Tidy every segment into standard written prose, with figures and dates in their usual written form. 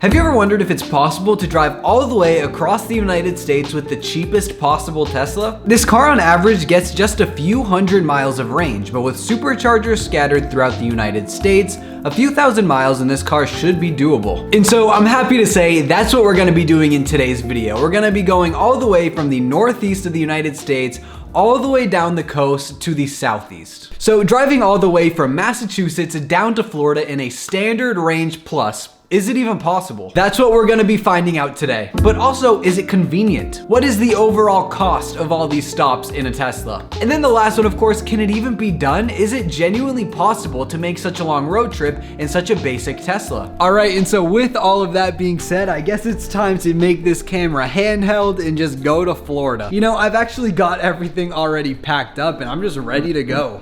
Have you ever wondered if it's possible to drive all the way across the United States with the cheapest possible Tesla? This car on average gets just a few hundred miles of range, but with superchargers scattered throughout the United States, a few thousand miles and this car should be doable. And so I'm happy to say that's what we're gonna be doing in today's video. We're gonna be going all the way from the northeast of the United States all the way down the coast to the southeast. So driving all the way from Massachusetts down to Florida in a standard range plus, is it even possible? That's what we're gonna be finding out today. But also, is it convenient? What is the overall cost of all these stops in a Tesla? And then the last one, of course, can it even be done? Is it genuinely possible to make such a long road trip in such a basic Tesla? All right, and so with all of that being said, I guess it's time to make this camera handheld and just go to Florida. You know, I've actually got everything already packed up and I'm just ready to go.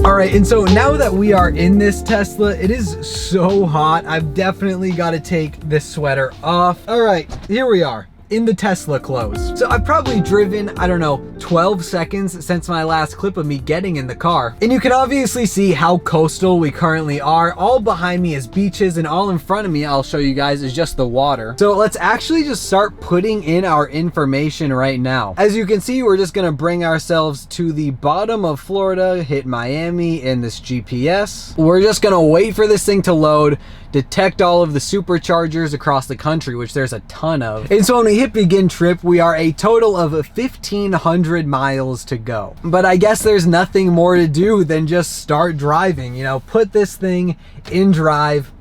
All right, and so now that we are in this Tesla, it is so hot. I've definitely got to take this sweater off. All right, here we are in the Tesla clothes. So I've probably driven, I don't know, 12 seconds since my last clip of me getting in the car. And you can obviously see how coastal we currently are. All behind me is beaches and all in front of me, I'll show you guys, is just the water. So let's actually just start putting in our information right now. As you can see, we're just gonna bring ourselves to the bottom of Florida, hit Miami in this GPS. We're just gonna wait for this thing to load, detect all of the superchargers across the country, which there's a ton of. And so when we hit begin trip, we are a total of 1,500 miles to go. But I guess there's nothing more to do than just start driving, you know, put this thing in drive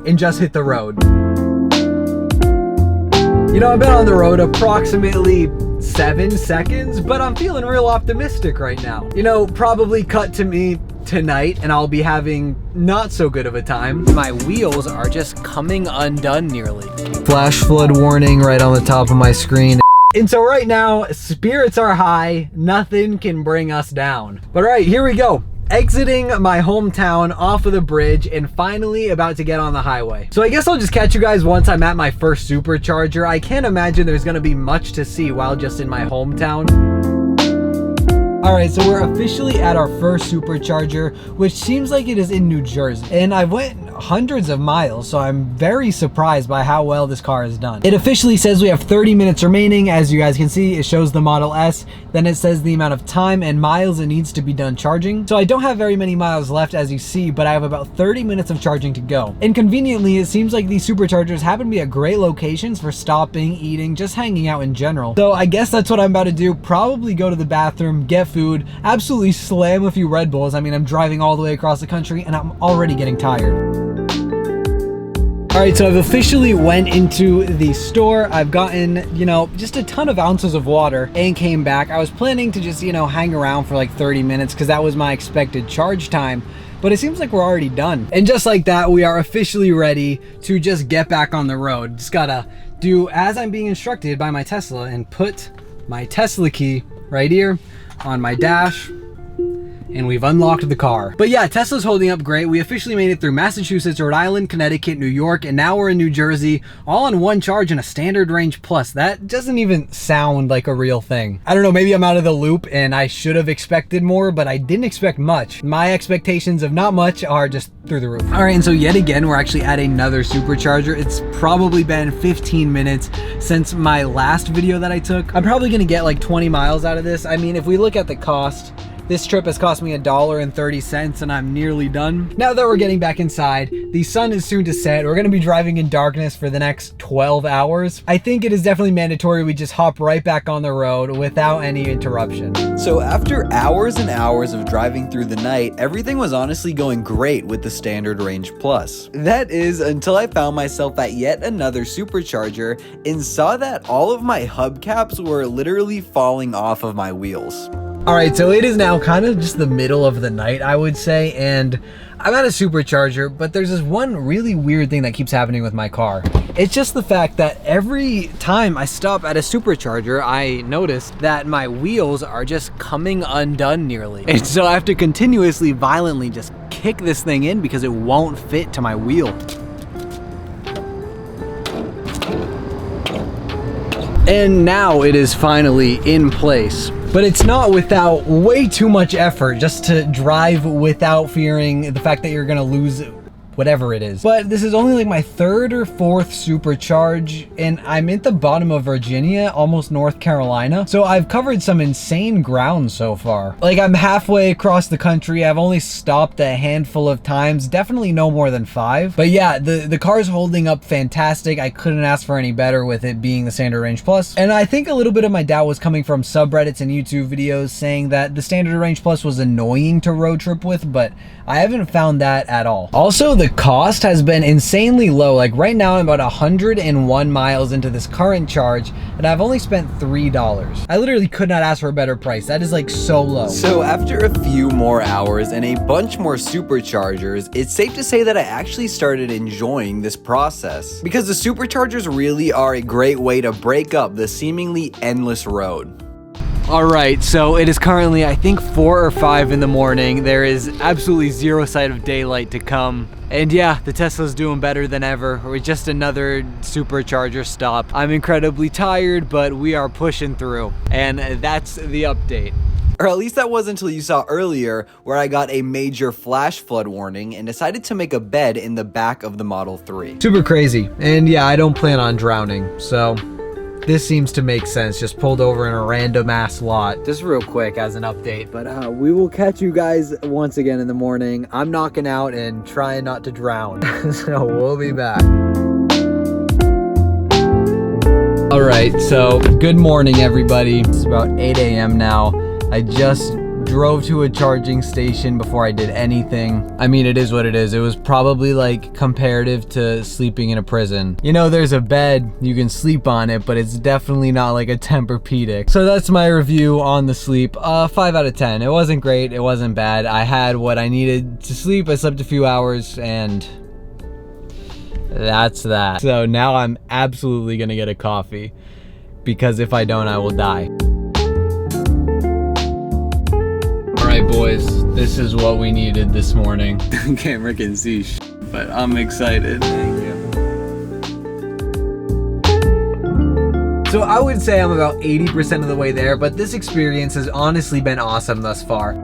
and just hit the road. You know, I've been on the road approximately 7 seconds, but I'm feeling real optimistic right now. You know, probably cut to me tonight and I'll be having not so good of a time. My wheels are just coming undone nearly. Flash flood warning right on the top of my screen. And so right now, spirits are high, nothing can bring us down. But all right, here we go. Exiting my hometown off of the bridge and finally about to get on the highway. So I guess I'll just catch you guys once I'm at my first supercharger. I can't imagine there's gonna be much to see while just in my hometown. All right, so we're officially at our first supercharger, which seems like it is in New Jersey. And I went hundreds of miles, so I'm very surprised by how well this car is done. It officially says we have 30 minutes remaining. As you guys can see, it shows the Model S. Then it says the amount of time and miles it needs to be done charging. So I don't have very many miles left, as you see, but I have about 30 minutes of charging to go. And conveniently, it seems like these superchargers happen to be at great locations for stopping, eating, just hanging out in general. So I guess that's what I'm about to do. Probably go to the bathroom, get food, absolutely slam a few Red Bulls. I mean, I'm driving all the way across the country and I'm already getting tired. All right, so I've officially went into the store. I've gotten, you know, just a ton of ounces of water and came back. I was planning to just, you know, hang around for like 30 minutes because that was my expected charge time. But it seems like we're already done. And just like that, we are officially ready to just get back on the road. Just gotta do as I'm being instructed by my Tesla and put my Tesla key right here on my dash. And we've unlocked the car. But yeah, Tesla's holding up great. We officially made it through Massachusetts, Rhode Island, Connecticut, New York, and now we're in New Jersey, all on one charge in a standard range plus. That doesn't even sound like a real thing. I don't know, maybe I'm out of the loop and I should have expected more, but I didn't expect much. My expectations of not much are just through the roof. All right, and so yet again, we're actually at another supercharger. It's probably been 15 minutes since my last video that I took. I'm probably gonna get like 20 miles out of this. I mean, if we look at the cost, this trip has cost me $1.30 and I'm nearly done. Now that we're getting back inside, the sun is soon to set. We're gonna be driving in darkness for the next 12 hours. I think it is definitely mandatory we just hop right back on the road without any interruption. So after hours and hours of driving through the night, everything was honestly going great with the standard range plus. That is until I found myself at yet another supercharger and saw that all of my hubcaps were literally falling off of my wheels. All right, so it is now kind of just the middle of the night, I would say, and I'm at a supercharger, but there's this one really weird thing that keeps happening with my car. It's just the fact that every time I stop at a supercharger, I notice that my wheels are just coming undone nearly. And so I have to continuously, violently just kick this thing in because it won't fit to my wheel. And now it is finally in place. But it's not without way too much effort just to drive without fearing the fact that you're gonna lose whatever it is. But this is only like my third or fourth supercharge, and I'm at the bottom of Virginia, almost North Carolina. So I've covered some insane ground so far. Like, I'm halfway across the country. I've only stopped a handful of times, definitely no more than 5. But yeah, the car's holding up fantastic. I couldn't ask for any better with it being the Standard Range Plus. And I think a little bit of my doubt was coming from subreddits and YouTube videos saying that the Standard Range Plus was annoying to road trip with, but I haven't found that at all. Also, the cost has been insanely low. Like right now I'm about 101 miles into this current charge and I've only spent $3. I literally could not ask for a better price. That is like so low. So after a few more hours and a bunch more superchargers, it's safe to say that I actually started enjoying this process, because the superchargers really are a great way to break up the seemingly endless road. All right, so it is currently, I think, 4 or 5 in the morning. There is absolutely zero sight of daylight to come. And yeah, the Tesla's doing better than ever. We're just another supercharger stop. I'm incredibly tired, but we are pushing through. And that's the update. Or at least that was until you saw earlier where I got a major flash flood warning and decided to make a bed in the back of the Model 3. Super crazy. And yeah, I don't plan on drowning, so this seems to make sense. Just pulled over in a random ass lot. Just real quick as an update, but we will catch you guys once again in the morning. I'm knocking out and trying not to drown. So we'll be back. All right, so good morning, everybody. It's about 8 a.m. now. I just drove to a charging station before I did anything. I mean, it is what it is. It was probably like comparative to sleeping in a prison. You know, there's a bed, you can sleep on it, but it's definitely not like a Tempur-Pedic. So that's my review on the sleep. 5 out of 10. It wasn't great, it wasn't bad. I had what I needed to sleep. I slept a few hours and that's that. So now I'm absolutely gonna get a coffee, because if I don't, I will die. Alright boys, this is what we needed this morning. Camera can see but I'm excited. Thank you. So I would say I'm about 80% of the way there, but this experience has honestly been awesome thus far.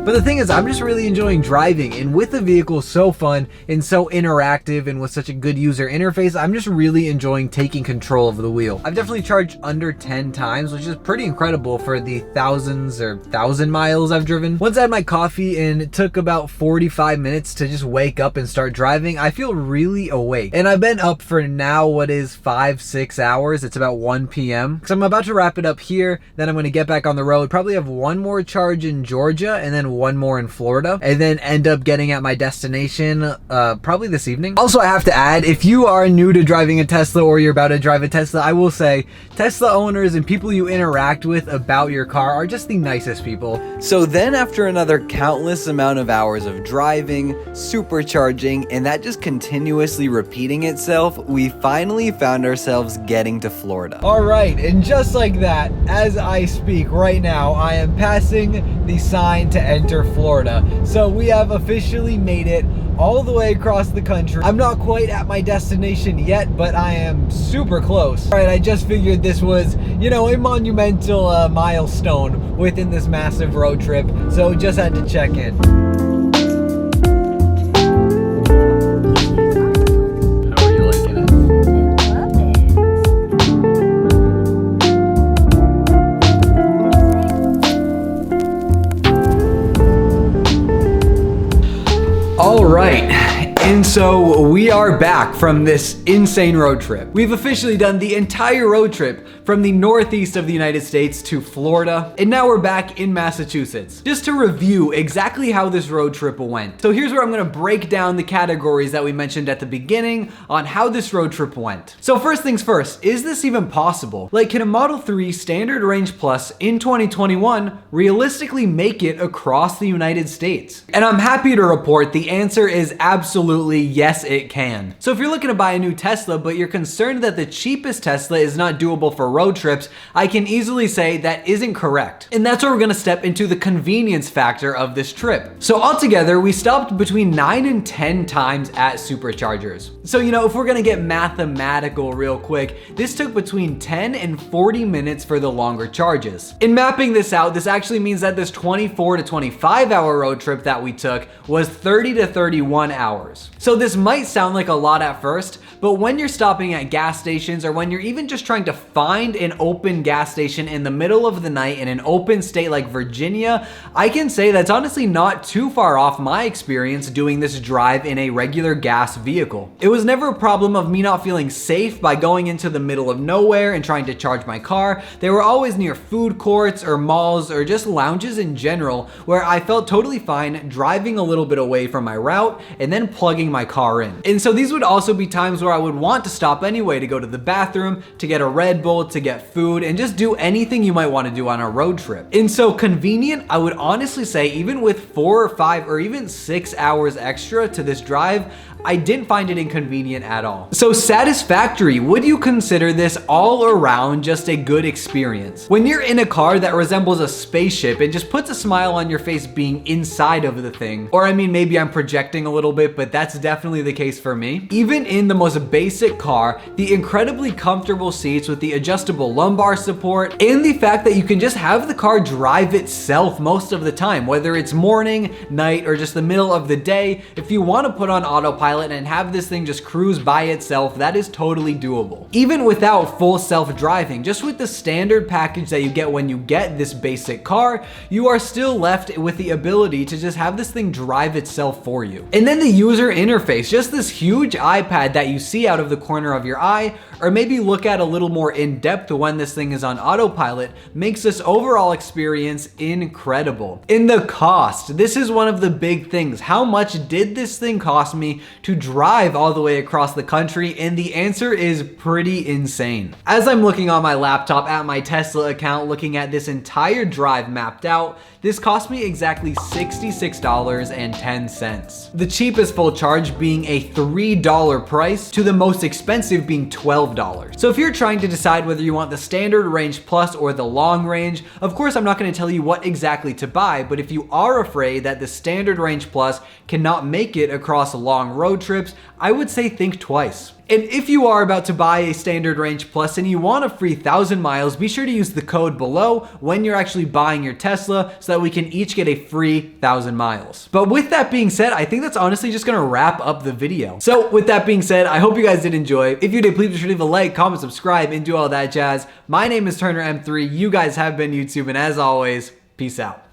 But the thing is, I'm just really enjoying driving, and with the vehicle so fun and so interactive and with such a good user interface, I'm just really enjoying taking control of the wheel. I've definitely charged under 10 times, which is pretty incredible for the thousands or 1,000 miles I've driven. Once I had my coffee and it took about 45 minutes to just wake up and start driving, I feel really awake. And I've been up for now what is 5-6 hours. It's about 1 p.m. So I'm about to wrap it up here, then I'm gonna get back on the road, probably have one more charge in Georgia and then one more in Florida, and then end up getting at my destination probably this evening. Also, I have to add, if you are new to driving a Tesla or you're about to drive a Tesla, I will say Tesla owners and people you interact with about your car are just the nicest people. So then after another countless amount of hours of driving, supercharging, and that just continuously repeating itself, we finally found ourselves getting to Florida. All right, and just like that, as I speak right now, I am passing the sign to enter Florida. So we have officially made it all the way across the country. I'm not quite at my destination yet, but I am super close. All right, I just figured this was, you know, a monumental milestone within this massive road trip. So just had to check in. All right, and so we are back from this insane road trip. We've officially done the entire road trip from the northeast of the United States to Florida, and now we're back in Massachusetts. Just to review exactly how this road trip went. So here's where I'm gonna break down the categories that we mentioned at the beginning on how this road trip went. So first things first, is this even possible? Like, can a Model 3 Standard Range Plus in 2021 realistically make it across the United States? And I'm happy to report the answer is absolutely absolutely, yes, it can. So if you're looking to buy a new Tesla, but you're concerned that the cheapest Tesla is not doable for road trips, I can easily say that isn't correct. And that's where we're gonna step into the convenience factor of this trip. So altogether, we stopped between 9 and 10 times at superchargers. So, you know, if we're gonna get mathematical real quick, this took between 10 and 40 minutes for the longer charges. In mapping this out, this actually means that this 24 to 25 hour road trip that we took was 30 to 31 hours. So this might sound like a lot at first, but when you're stopping at gas stations or when you're even just trying to find an open gas station in the middle of the night in an open state like Virginia, I can say that's honestly not too far off my experience doing this drive in a regular gas vehicle. It was never a problem of me not feeling safe by going into the middle of nowhere and trying to charge my car. They were always near food courts or malls or just lounges in general where I felt totally fine driving a little bit away from my route and then plugging my car in. And so these would also be times where I would want to stop anyway to go to the bathroom, to get a Red Bull, to get food, and just do anything you might want to do on a road trip. And so convenient, I would honestly say even with 4 or 5 or even 6 hours extra to this drive, I didn't find it inconvenient at all. So satisfactory, would you consider this all around just a good experience? When you're in a car that resembles a spaceship, it just puts a smile on your face being inside of the thing. Or I mean, maybe I'm projecting a little bit, but that's definitely the case for me. Even in the most basic car, the incredibly comfortable seats with the adjustable lumbar support and the fact that you can just have the car drive itself most of the time, whether it's morning, night, or just the middle of the day. If you want to put on autopilot and have this thing just cruise by itself, that is totally doable. Even without full self-driving, just with the standard package that you get when you get this basic car, you are still left with the ability to just have this thing drive itself for you. And then the user interface, just this huge iPad that you see out of the corner of your eye, or maybe look at a little more in depth when this thing is on autopilot, makes this overall experience incredible. In the cost, this is one of the big things. How much did this thing cost me to drive all the way across the country? And the answer is pretty insane. As I'm looking on my laptop at my Tesla account, looking at this entire drive mapped out, this cost me exactly $66.10. The cheapest full charge being a $3 price to the most expensive being $12. So if you're trying to decide whether you want the standard range plus or the long range, of course I'm not going to tell you what exactly to buy, but if you are afraid that the standard range plus cannot make it across long road trips, I would say think twice. And if you are about to buy a standard range plus and you want a free 1,000 miles, be sure to use the code below when you're actually buying your Tesla so that we can each get a free 1,000 miles. But with that being said, I think that's honestly just gonna wrap up the video. So with that being said, I hope you guys did enjoy. If you did, please be sure to leave a like, comment, subscribe, and do all that jazz. My name is Turner M3. You guys have been YouTube, and as always, peace out.